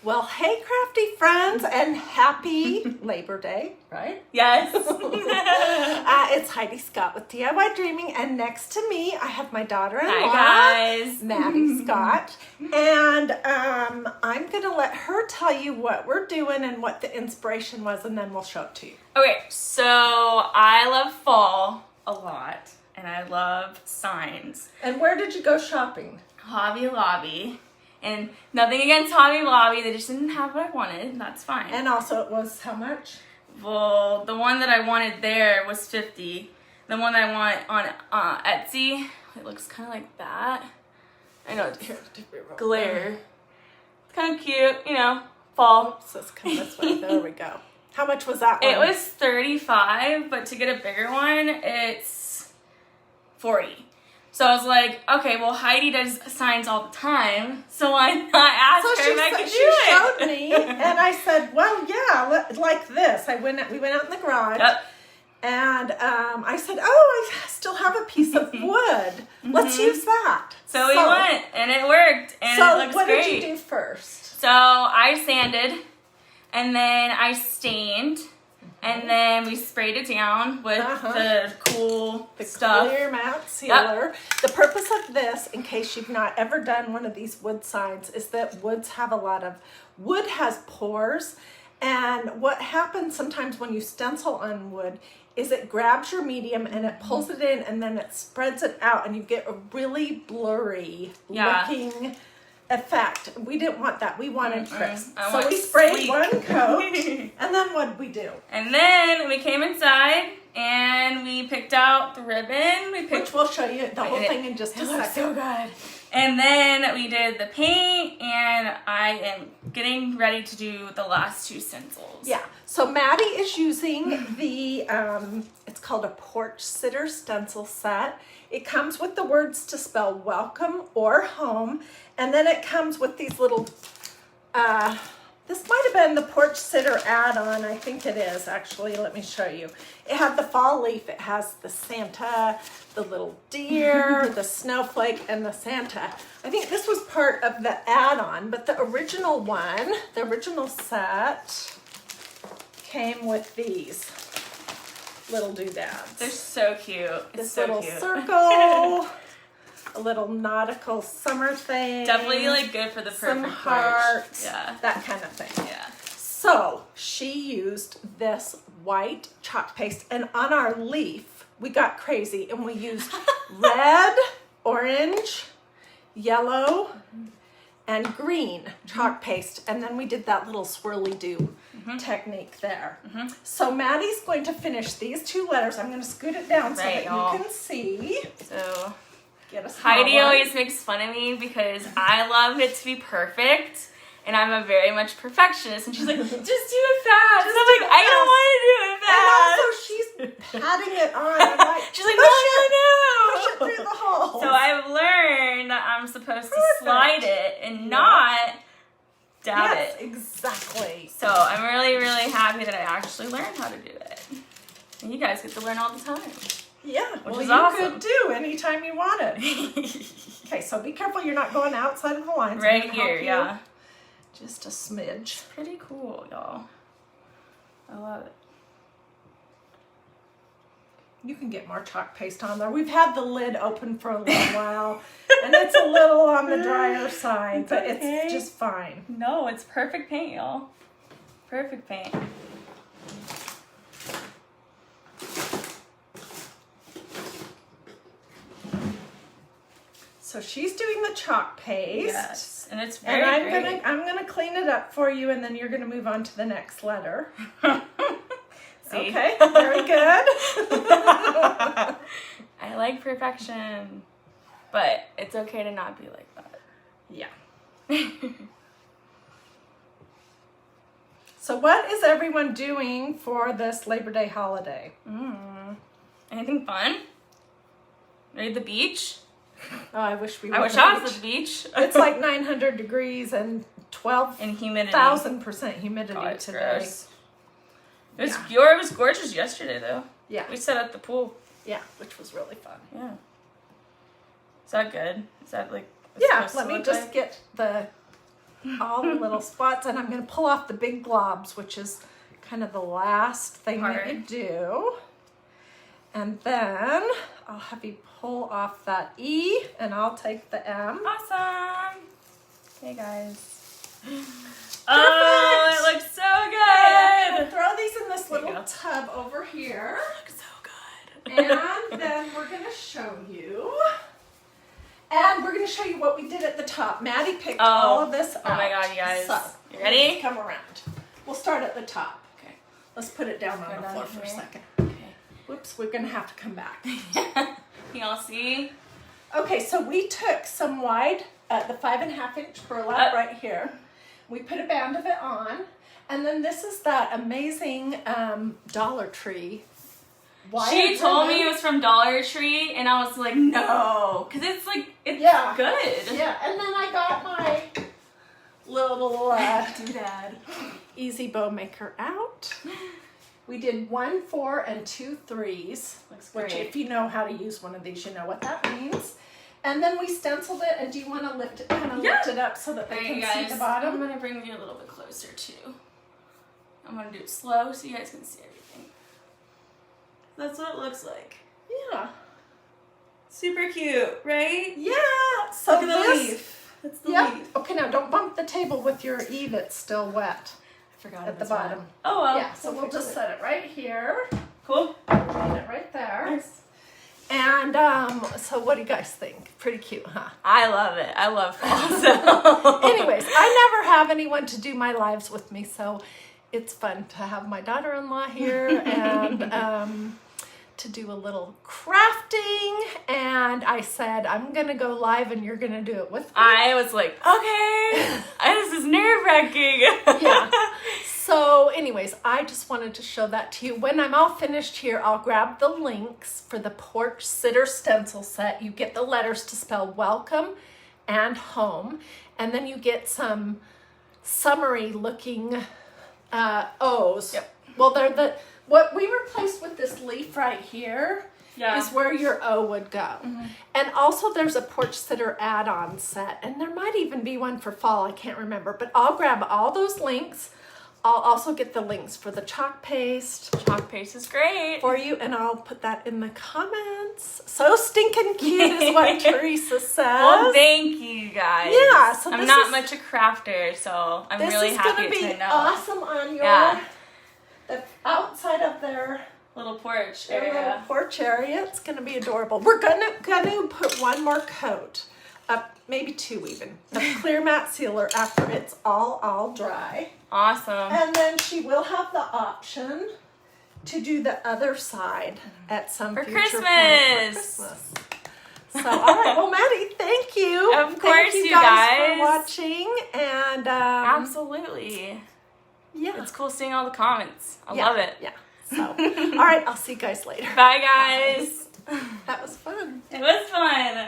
Well, hey, crafty friends, and happy Labor Day, right? Yes. It's Hiedi Scott with DiyDreaming, and next to me, I have my daughter-in-law, Hi, guys. Hiedi Scott, and I'm going to let her tell you what we're doing and what the inspiration was, and then we'll show it to you. Okay, so I love fall a lot, and I love signs. And where did you go shopping? Hobby Lobby. And nothing against Hobby Lobby, they just didn't have what I wanted, and that's fine. And also, it was how much? Well, the one that I wanted there was $50. The one that I want on Etsy, it looks kind of like that. I know, it's glare. It's kind of cute, you know, fall. So let's come this way. There we go. How much was that one? It was $35, but to get a bigger one, it's $40. So I was like, okay, well, Hiedi does signs all the time, so why not ask her if I could do it? She showed me, and I said, well, yeah, like this. We went out in the garage, and I said, oh, I still have a piece of wood. Let's use that. So we went, and it worked, and it looks great. So what did you do first? So I sanded, and then I stained, and then we sprayed it down with the cool stuff. Clear matte sealer. The purpose of this, in case you've not ever done one of these wood signs, is that wood has pores, and what happens sometimes when you stencil on wood is it grabs your medium and it pulls it in, and then it spreads it out, and you get a really blurry looking effect. We didn't want that. We wanted crisp. So we sprayed one coat, and then what did we do? And then we came inside and we picked out the ribbon. Which we'll show you the whole thing in just a second. It looks so good. And then we did the paint, and I am getting ready to do the last two stencils. Yeah. So Maddie is using the, it's called a Porch Sitter stencil set. It comes with the words to spell welcome or home. And then it comes with these little, this might have been the Porch Sitter add-on. I think it is, actually. Let me show you. It had the fall leaf. It has the Santa, the little deer, the snowflake, and the Santa. I think this was part of the add-on, but the original one, the original set, came with these little doodads. They're so cute. This little circle. A little nautical summer thing. Definitely like good for the perfect some hearts, yeah, that kind of thing. Yeah. So she used this white chalk paste, and on our leaf we got crazy and we used red, orange, yellow, and green chalk paste, and then we did that little swirly do technique there. So Maddie's going to finish these two letters. I'm going to scoot it down so that you can see. So Hiedi always makes fun of me because I love it to be perfect, and I'm a very much perfectionist, and she's like, just do it fast. And I'm like, I don't want to do it fast. And also she's patting it on. And like, she's like, no. Push it through the hole. So I've learned that I'm supposed to slide it and not dab it. Exactly. So I'm really, really happy that I actually learned how to do it. And you guys get to learn all the time. Yeah, which is awesome. You could do anytime you wanted. Okay, so be careful you're not going outside of the lines. Right here, yeah. Just a smidge. Pretty cool, y'all. I love it. You can get more chalk paste on there. We've had the lid open for a little while, and it's a little on the drier side, but it's just fine. No, it's perfect paint, y'all. Perfect paint. So she's doing the chalk paste. Yes, and it's very great. I'm gonna clean it up for you, and then you're gonna move on to the next letter. See? Okay, very good. I like perfection, but it's okay to not be like that. Yeah. So what is everyone doing for this Labor Day holiday? Anything fun? Maybe the beach? Oh, I wish we were. I wish I was at the beach. It's like 900 degrees and 12,000% humidity today. Gross. It was gorgeous yesterday, though. Yeah. We sat at the pool. Yeah, which was really fun. Yeah. Is that good? Is that like... Yeah, let me just get the all the little spots, and I'm going to pull off the big globs, which is kind of the last thing that you do. And then I'll have you pull off that E, and I'll take the M. Awesome. Okay, guys. Perfect. Oh, it looks so Okay, good. we'll throw these in this There you little go. tub over here. It looks so good. And then we're going to show you. And we're going to show you what we did at the top. Maddie picked all of this out. Oh my God, you guys. So, You ready? let's come around. We'll start at the top. Okay. Let's put it down on Put it the down floor for a here. second. Okay. Whoops, we're going to have to come back. Can y'all see? Okay, so we took some wide, the 5.5-inch burlap right here. We put a band of it on. And then this is that amazing Dollar Tree. She told me it was from Dollar Tree, and I was like, no, because it's like, it's good. Yeah, and then I got my little doodad easy bow maker out. We did 1, 4, and 2 3s. Looks Which, great. if you know how to use one of these, you know what that means. And then we stenciled it. And do you want to lift it, lift it up so that they Alright, can see the bottom? I'm gonna bring you a little bit closer too. I'm gonna do it slow so you guys can see everything. That's what it looks like. Yeah. Super cute, right? Yeah. So Look at the this. leaf. That's the Yep. leaf. Okay, now don't bump the table with your E that's still wet I forgot at it the was wet. bottom. Oh well. Yeah. So we'll just set it right here. Cool. Put it right there. Nice. And so what do you guys think? Pretty cute, huh? I love it. I love fall. So. Anyways, I never have anyone to do my lives with me, so it's fun to have my daughter-in-law here and to do a little crafting. And I said, I'm going to go live and you're going to do it with me. I was like, okay, this is nerve-wracking. Yeah. So anyways, I just wanted to show that to you. When I'm all finished here, I'll grab the links for the Porch Sitter stencil set. You get the letters to spell welcome and home. And then you get some summery looking O's. Yep. Well, what we replaced with this leaf right here is where your O would go. Mm-hmm. And also there's a Porch Sitter add-on set. And there might even be one for fall. I can't remember. But I'll grab all those links. I'll also get the links for the chalk paste. Chalk paste is great. For you, and I'll put that in the comments. So stinking cute is what Teresa says. Well, thank you guys. Yeah, so I'm this not is- much a crafter, so I'm really happy This is to going to be know. awesome on your the outside of their Little porch little area. porch area. It's going to be adorable. We're gonna put one more coat, maybe 2 even, of clear matte sealer after it's all dry. Awesome. And then she will have the option to do the other side at some For future Christmas. point for Christmas. So, all right. Well, Maddie, thank you. Of Thank course, you you guys guys. for watching. And Absolutely. yeah, It's cool seeing all the comments. I love it. Yeah. So, all right. I'll see you guys later. Bye, guys. That was fun. It was fun.